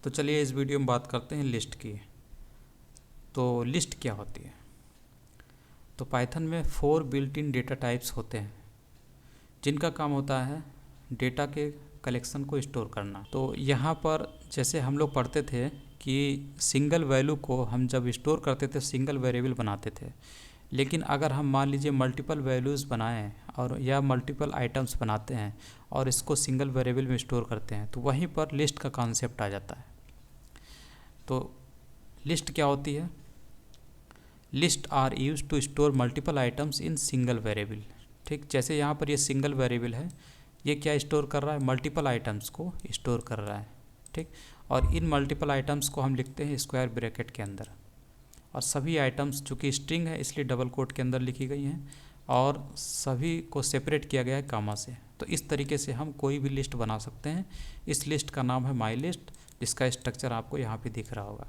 तो चलिए इस वीडियो में बात करते हैं लिस्ट की। तो लिस्ट क्या होती है? तो पाइथन में 4 बिल्ट इन डेटा टाइप्स होते हैं जिनका काम होता है डेटा के कलेक्शन को स्टोर करना। तो यहाँ पर जैसे हम लोग पढ़ते थे कि सिंगल वैल्यू को हम जब स्टोर करते थे सिंगल वेरिएबल बनाते थे, लेकिन अगर हम मान लीजिए मल्टीपल वैल्यूज़ बनाएं और या मल्टीपल आइटम्स बनाते हैं और इसको सिंगल वेरिएबल में स्टोर करते हैं तो वहीं पर लिस्ट का कॉन्सेप्ट आ जाता है। तो लिस्ट क्या होती है? List are used to store multiple items in single variable. ठीक, जैसे यहाँ पर ये सिंगल वेरिएबल है, ये क्या स्टोर कर रहा है? मल्टीपल आइटम्स को स्टोर कर रहा है। ठीक, और इन मल्टीपल आइटम्स को हम लिखते हैं स्क्वायर ब्रैकेट के अंदर, और सभी आइटम्स चूँकि स्ट्रिंग है इसलिए डबल कोट के अंदर लिखी गई हैं और सभी को सेपरेट किया गया है कामा से। तो इस तरीके से हम कोई भी लिस्ट बना सकते हैं। इस लिस्ट का नाम है माई लिस्ट, जिसका स्ट्रक्चर आपको यहाँ पे दिख रहा होगा।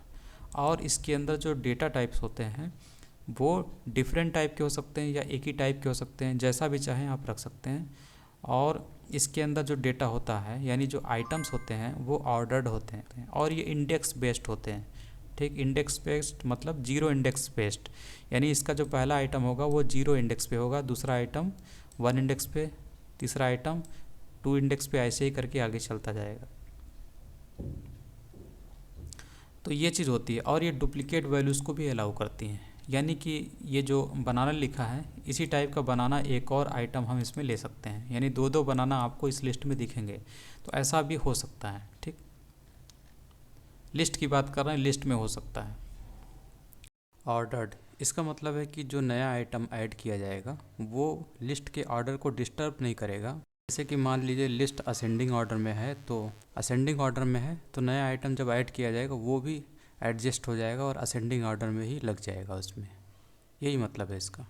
और इसके अंदर जो डेटा टाइप्स होते हैं वो डिफरेंट टाइप के हो सकते हैं या एक ही टाइप के हो सकते हैं, जैसा भी चाहें आप रख सकते हैं। और इसके अंदर जो डेटा होता है यानी जो आइटम्स होते हैं वो ऑर्डर्ड होते हैं और ये इंडेक्स बेस्ड होते हैं। ठीक, इंडेक्स बेस्ड मतलब जीरो इंडेक्स बेस्ड, यानी इसका जो पहला आइटम होगा वो 0 इंडेक्स पे होगा, दूसरा आइटम 1 इंडेक्स पे, तीसरा आइटम 2 इंडेक्स पे, ऐसे ही करके आगे चलता जाएगा। तो ये चीज़ होती है। और ये डुप्लीकेट वैल्यूज़ को भी अलाउ करती हैं, यानी कि ये जो बनाना लिखा है इसी टाइप का बनाना एक और आइटम हम इसमें ले सकते हैं, यानी 2 बनाना आपको इस लिस्ट में दिखेंगे। तो ऐसा भी हो सकता है। ठीक, लिस्ट की बात कर रहे हैं, लिस्ट में हो सकता है। ऑर्डर्ड, इसका मतलब है कि जो नया आइटम ऐड किया जाएगा वो लिस्ट के ऑर्डर को डिस्टर्ब नहीं करेगा। जैसे कि मान लीजिए लिस्ट असेंडिंग ऑर्डर में है, तो असेंडिंग ऑर्डर में है तो नया आइटम जब ऐड किया जाएगा वो भी एडजस्ट हो जाएगा और असेंडिंग ऑर्डर में ही लग जाएगा उसमें। यही मतलब है इसका।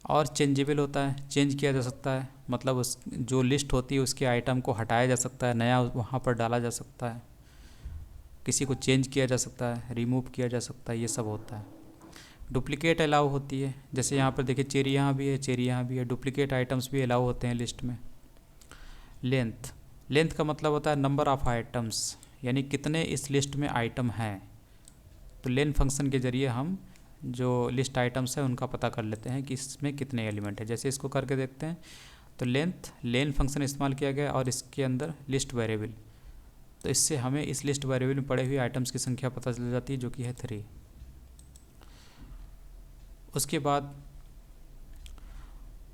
और चेंजेबल होता है, चेंज किया जा सकता है, मतलब उस जो लिस्ट होती है उसके आइटम को हटाया जा सकता है, नया वहाँ पर डाला जा सकता है, किसी को चेंज किया जा सकता है, रिमूव किया जा सकता है, ये सब होता है। डुप्लीकेट अलाउ होती है, जैसे यहाँ पर देखिए चेरी यहाँ भी है, चेरी यहाँ भी है, डुप्लीकेट आइटम्स भी अलाउ होते हैं लिस्ट में। लेंथ, लेंथ का मतलब होता है नंबर ऑफ़ आइटम्स, यानी कितने इस लिस्ट में आइटम हैं। तो लेन फंक्शन के ज़रिए हम जो लिस्ट आइटम्स है उनका पता कर लेते हैं कि इसमें कितने एलिमेंट है। जैसे इसको करके देखते हैं तो लेंथ, लेन फंक्शन इस्तेमाल किया गया और इसके अंदर लिस्ट वेरिएबल, तो इससे हमें इस लिस्ट वेरिएबल में पड़े हुए आइटम्स की संख्या पता चल जाती है जो कि है 3। उसके बाद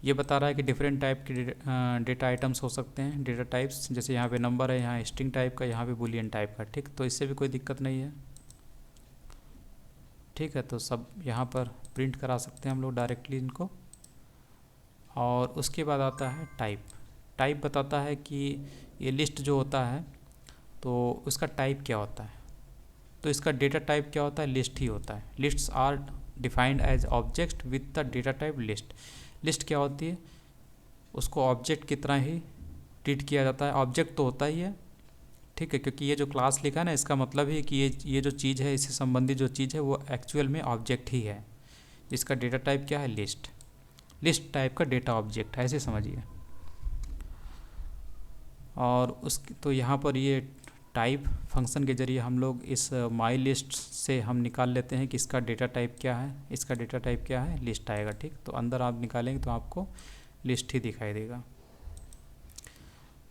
ये बता रहा है कि डिफरेंट टाइप के डेटा आइटम्स हो सकते हैं, डेटा टाइप्स, जैसे यहाँ पे नंबर है, यहाँ स्ट्रिंग टाइप का, यहाँ पे बूलियन टाइप का। ठीक, तो इससे भी कोई दिक्कत नहीं है। ठीक है, तो सब यहाँ पर प्रिंट करा सकते हैं हम लोग डायरेक्टली इनको। और उसके बाद आता है टाइप। टाइप बताता है कि ये लिस्ट जो होता है तो उसका टाइप क्या होता है। तो इसका डेटा टाइप क्या होता है? लिस्ट ही होता है। Lists are defined as object with the data type list. List क्या होती है? उसको ऑब्जेक्ट की तरह ही ट्रीट किया जाता है। ऑब्जेक्ट तो होता ही है, ठीक है, क्योंकि ये जो क्लास लिखा है ना इसका मतलब है कि ये जो चीज़ है, इससे संबंधित जो चीज़ है वो एक्चुअल में ऑब्जेक्ट ही है, जिसका डेटा टाइप क्या है? लिस्ट। लिस्ट टाइप का डेटा ऑब्जेक्ट है, ऐसे समझिए। और उस तो यहाँ पर ये टाइप फंक्शन के ज़रिए हम लोग इस माई लिस्ट से हम निकाल लेते हैं कि इसका डेटा टाइप क्या है, इसका डेटा टाइप क्या है, लिस्ट आएगा। ठीक, तो अंदर आप निकालेंगे तो आपको लिस्ट ही दिखाई देगा।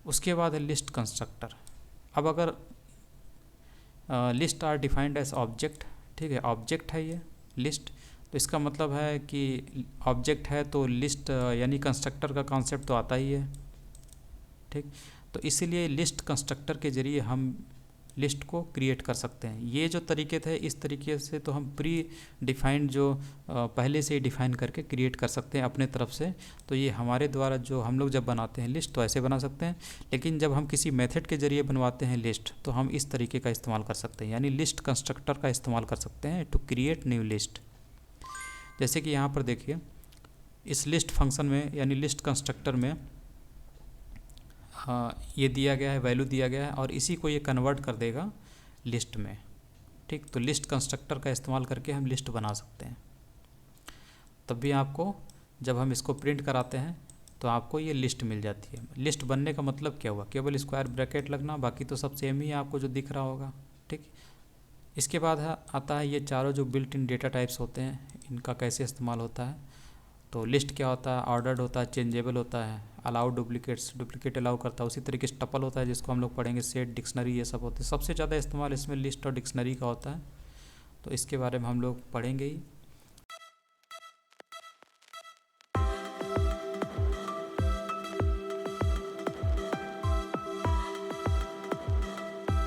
उसके बाद है लिस्ट कंस्ट्रक्टर। अब अगर list are defined as object, ठीक है, ऑब्जेक्ट है ये लिस्ट, तो इसका मतलब है कि ऑब्जेक्ट है तो लिस्ट यानी कंस्ट्रक्टर का कॉन्सेप्ट तो आता ही है। ठीक, तो इसीलिए लिस्ट कंस्ट्रक्टर के ज़रिए हम लिस्ट को क्रिएट कर सकते हैं। ये जो तरीके थे इस तरीके से तो हम प्री डिफाइंड जो पहले से ही डिफ़ाइन करके क्रिएट कर सकते हैं अपने तरफ से। तो ये हमारे द्वारा जो हम लोग जब बनाते हैं लिस्ट तो ऐसे बना सकते हैं, लेकिन जब हम किसी मेथड के ज़रिए बनवाते हैं लिस्ट तो हम इस तरीके का इस्तेमाल कर सकते हैं, यानी लिस्ट कंस्ट्रक्टर का इस्तेमाल कर सकते हैं टू क्रिएट न्यू लिस्ट। जैसे कि यहाँ पर देखिए इस लिस्ट फंक्शन में यानी लिस्ट कंस्ट्रक्टर में ये दिया गया है, वैल्यू दिया गया है और इसी को ये कन्वर्ट कर देगा लिस्ट में। ठीक, तो लिस्ट कंस्ट्रक्टर का इस्तेमाल करके हम लिस्ट बना सकते हैं। तब भी आपको जब हम इसको प्रिंट कराते हैं तो आपको ये लिस्ट मिल जाती है। लिस्ट बनने का मतलब क्या हुआ, केवल स्क्वायर ब्रैकेट लगना, बाकी तो सब सेम ही है आपको जो दिख रहा होगा। ठीक, इसके बाद आता है ये चारों जो बिल्ट इन डेटा टाइप्स होते हैं, इनका कैसे इस्तेमाल होता है। तो लिस्ट क्या होता है, ऑर्डर्ड होता है, चेंजेबल होता है, अलाउ डुप्लीकेट्स, डुप्लीकेट अलाउ करता है। उसी तरीके से टपल होता है जिसको हम लोग पढ़ेंगे, सेट, डिक्शनरी, ये सब होते हैं। सबसे ज़्यादा इस्तेमाल इसमें लिस्ट और डिक्शनरी का होता है, तो इसके बारे में हम लोग पढ़ेंगे ही।